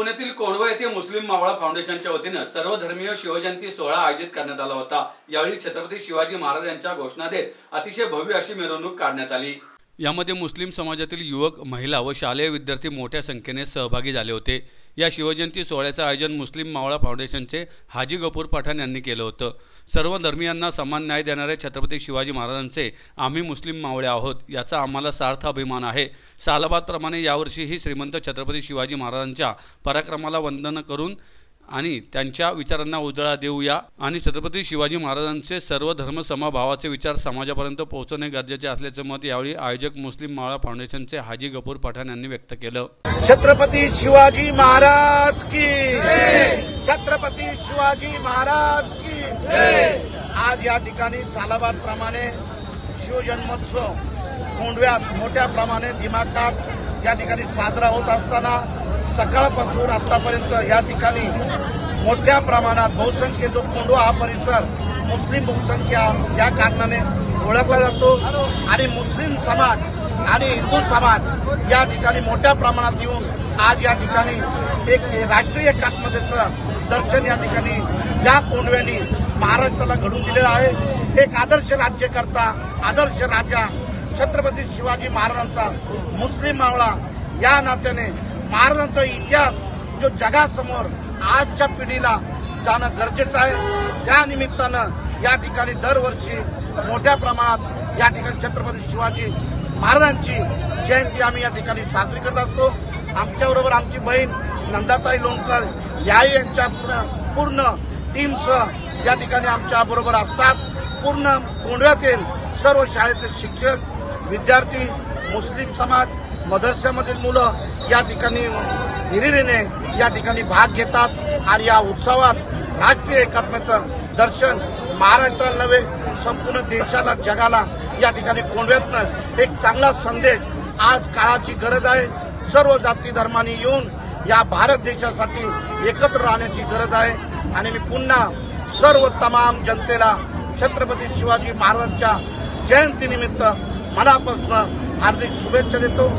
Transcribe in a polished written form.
पुण्यातील कोंढवा येथे मुस्लिम मावळा फाउंडेशनच्या वतीने सर्वधर्मीय शिवजयंती सोहळा आयोजित करण्यात आला होता। यावेळी छत्रपती शिवाजी महाराज यांच्या घोषणा देत अतिशय भव्य अशी मिरवणूक काढण्यात आली। यामध्ये मुस्लिम समाजातील युवक, महिला व शालेय विद्यार्थी मोठ्या संख्येने सहभागी झाले होते। या शिवजयंती सोहळ्याचे आयोजन मुस्लिम मावळा फाउंडेशनचे हाजी गफूर पठाण यांनी केले होते। सर्व धर्मियांना समान न्याय देणारे छत्रपती शिवाजी महाराजांचे आम्ही मुस्लिम मावळे आहोत याचा आम्हाला सार्थ अभिमान आहे। सालाबादप्रमाणे यावर्षीही श्रीमंत छत्रपती शिवाजी महाराजांच्या पराक्रमाला वंदन करून आणि त्यांच्या विचारांना उजाळा देऊया आणि छत्रपती शिवाजी महाराजांचे सर्व धर्म समभावाचे विचार समाजापर्यंत पोहोचवणे गरजेचे असल्याचे मत यावेळी आयोजक मुस्लिम मावळा फाउंडेशनचे हाजी गफूर पठाण यांनी व्यक्त केलं। छत्रपती शिवाजी महाराज की जय, छत्रपती शिवाजी महाराज की जय। आज या ठिकाणी सालाबाद प्रमाणे शिवजन्मोत्सव कोंढव्यात मोठ्या प्रमाणे दिमाखात या ठिकाणी साजरा होत असताना सकाळपासून आतापर्यंत या ठिकाणी मोठ्या प्रमाणात बहुसंख्य जो कोंढवा हा परिसर मुस्लिम बहुसंख्या या कारणाने ओळखला जातो आणि मुस्लिम समाज आणि हिंदू समाज या ठिकाणी मोठ्या प्रमाणात येऊन आज या ठिकाणी एक राष्ट्रीय एकात्मतेचं दर्शन या ठिकाणी या कोंढव्यांनी महाराष्ट्राला घडून दिलेलं आहे। एक आदर्श राज्यकर्ता, आदर्श राजा छत्रपती शिवाजी महाराजांचा मुस्लिम मावळा या नात्याने महाराजांचा इतिहास जो जगासमोर आजच्या पिढीला जाणं गरजेचं आहे। या निमित्तानं या ठिकाणी दरवर्षी मोठ्या प्रमाणात या ठिकाणी छत्रपती शिवाजी महाराजांची जयंती आम्ही या ठिकाणी साजरी करत असतो। आमच्याबरोबर आमची बहीण नंदाताई लोणकर याही यांच्या पूर्ण टीमसह या ठिकाणी आमच्या बरोबर असतात। पूर्ण कोंढव्यातील सर्व शाळेतील शिक्षक, विद्यार्थी, मुस्लिम समाज, मदरशामधील मुलं या ठिकाणी हिरिरीने या ठिकाणी भाग घेतात आणि या उत्सवात राष्ट्रीय एकात्मतेचं दर्शन महाराष्ट्राला नव्हे संपूर्ण देशाला, जगाला या ठिकाणी कोंढव्यातनं एक चांगला संदेश आज काळाची गरज आहे। सर्व जाती धर्मांनी येऊन या भारत देशासाठी एकत्र राहण्याची गरज आहे आणि मी पुन्हा सर्व तमाम जनतेला छत्रपती शिवाजी महाराजांच्या जयंतीनिमित्त मनापासून हार्दिक शुभेच्छा देतो।